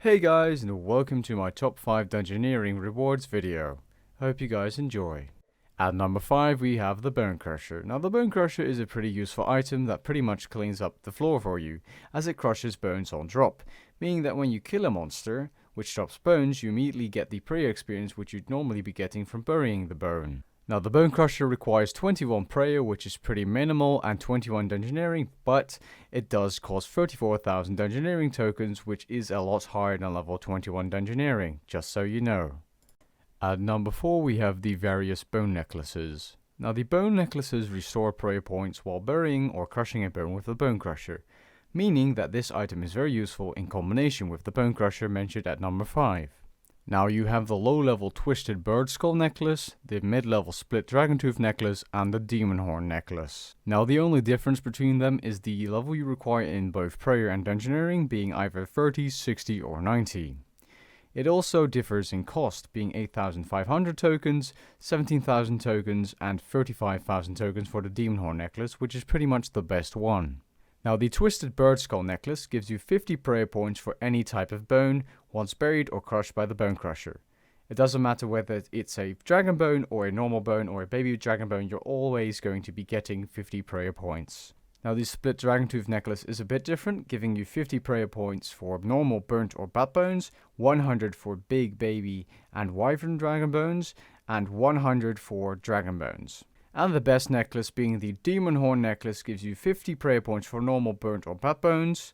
Hey guys, and welcome to my top 5 Dungeoneering rewards video. Hope you guys enjoy. At number 5 we have the BONECRUSHER. Now the BONECRUSHER is a pretty useful item that pretty much cleans up the floor for you, as it crushes bones on drop, meaning that when you kill a monster, which drops bones, you immediately get the prayer experience which you'd normally be getting from burying the bone. Now the BONECRUSHER requires 21 prayer, which is pretty minimal, and 21 Dungeoneering, but it does cost 34,000 Dungeoneering tokens, which is a lot higher than level 21 Dungeoneering, just so you know. At number 4 we have the various bone necklaces. Now the bone necklaces restore prayer points while burying or crushing a bone with the BONECRUSHER, meaning that this item is very useful in combination with the BONECRUSHER mentioned at number 5. Now you have the low level Twisted Bird Skull necklace, the mid level Split Dragon Tooth necklace, and the Demon Horn necklace. Now the only difference between them is the level you require in both prayer and Dungeoneering being either 30, 60 or 90. It also differs in cost, being 8,500 tokens, 17,000 tokens, and 35,000 tokens for the Demon Horn necklace, which is pretty much the best one. Now the Twisted Bird Skull necklace gives you 50 prayer points for any type of bone once buried or crushed by the BONECRUSHER. It doesn't matter whether it's a dragon bone or a normal bone or a baby dragon bone, you're always going to be getting 50 prayer points. Now the Split Dragon Tooth necklace is a bit different, giving you 50 prayer points for normal burnt or bat bones, 100 for big baby and wyvern dragon bones, and 100 for dragon bones. And the best necklace being the Demon Horn necklace gives you 50 prayer points for normal burnt or bat bones,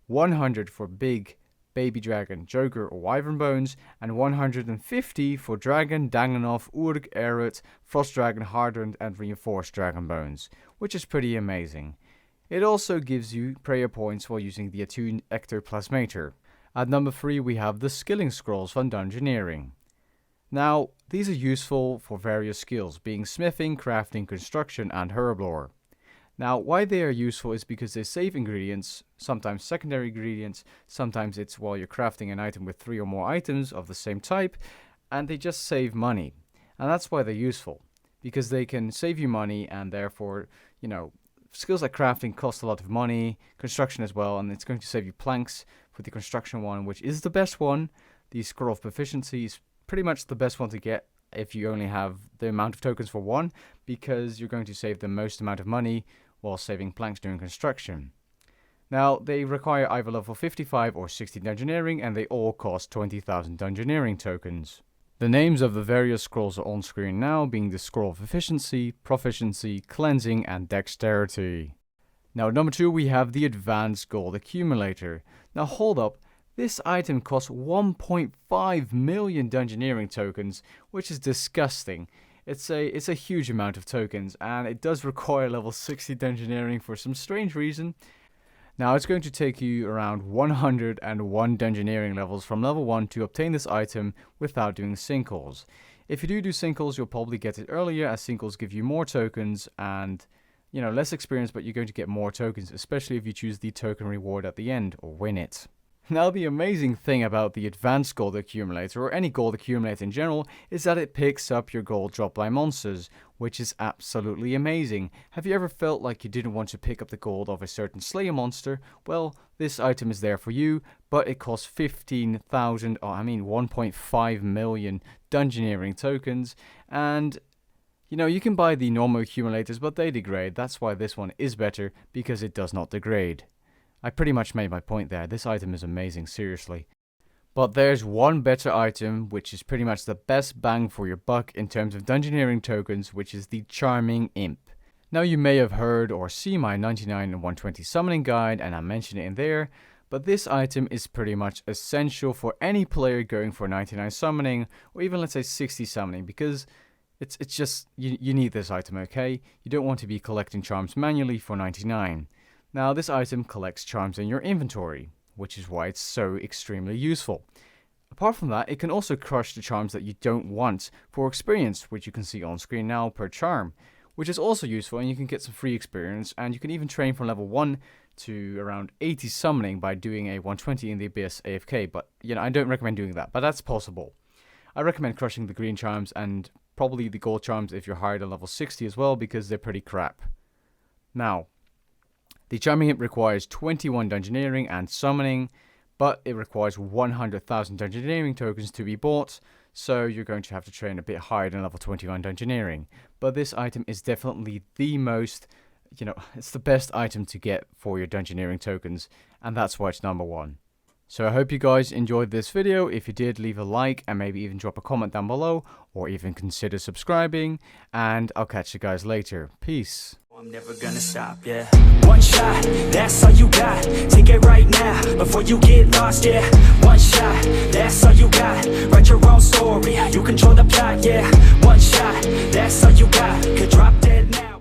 100 for big baby dragon, joker or wyvern bones, and 150 for dragon, Danganronf, Urg, Erut, frost dragon, hardened and reinforced dragon bones, which is pretty amazing. It also gives you prayer points while using the attuned ectoplasmator. At number 3 we have the skilling scrolls from Dungeoneering. Now, these are useful for various skills, being smithing, crafting, construction, and herblore. Now, why they are useful is because they save ingredients, sometimes secondary ingredients, sometimes it's while you're crafting an item with 3 or more items of the same type, and they just save money. And that's why they're useful, because they can save you money, and therefore, skills like crafting cost a lot of money, construction as well, and it's going to save you planks for the construction one, which is the best one. The Scroll of Proficiency is pretty much the best one to get if you only have the amount of tokens for one, because you're going to save the most amount of money while saving planks during construction. Now, they require either level 55 or 60 Dungeoneering, and they all cost 20,000 Dungeoneering tokens. The names of the various scrolls are on screen now, being the Scroll of Efficiency, Proficiency, Cleansing, and Dexterity. Now, at number 2 we have the Advanced Gold Accumulator. Now hold up, this item costs 1.5 million Dungeoneering tokens, which is disgusting. It's a huge amount of tokens, and it does require level 60 Dungeoneering for some strange reason. Now it's going to take you around 101 Dungeoneering levels from level 1 to obtain this item without doing sinkholes. If you do sinkholes, you'll probably get it earlier, as sinkholes give you more tokens and less experience, but you're going to get more tokens, especially if you choose the token reward at the end or win it. Now the amazing thing about the Advanced Gold Accumulator, or any gold accumulator in general, is that it picks up your gold dropped by monsters, which is absolutely amazing. Have you ever felt like you didn't want to pick up the gold of a certain Slayer monster? Well, this item is there for you, but it costs 1.5 million Dungeoneering tokens, and you can buy the normal accumulators, but they degrade. That's why this one is better, because it does not degrade. I pretty much made my point there. This item is amazing, seriously. But there's one better item, which is pretty much the best bang for your buck in terms of Dungeoneering tokens, which is the Charming Imp. Now you may have heard or seen my 99 and 120 summoning guide, and I mentioned it in there, but this item is pretty much essential for any player going for 99 summoning, or even let's say 60 summoning, because it's just, you need this item, okay? You don't want to be collecting charms manually for 99. Now this item collects charms in your inventory, which is why it's so extremely useful. Apart from that, it can also crush the charms that you don't want for experience, which you can see on screen now per charm, which is also useful, and you can get some free experience, and you can even train from level 1 to around 80 summoning by doing a 120 in the Abyss AFK, but I don't recommend doing that, but that's possible. I recommend crushing the green charms and probably the gold charms if you're higher than level 60 as well, because they're pretty crap. Now, the Charming Imp requires 21 Dungeoneering and summoning, but it requires 100,000 Dungeoneering tokens to be bought, so you're going to have to train a bit higher than level 21 Dungeoneering. But this item is definitely the most, it's the best item to get for your Dungeoneering tokens, and that's why it's number 1. So I hope you guys enjoyed this video. If you did, leave a like and maybe even drop a comment down below, or even consider subscribing, and I'll catch you guys later. Peace. I'm never gonna stop, yeah. One shot, that's all you got. Take it right now, before you get lost, yeah. One shot, that's all you got. Write your own story, you control the plot, yeah. One shot, that's all you got. Could drop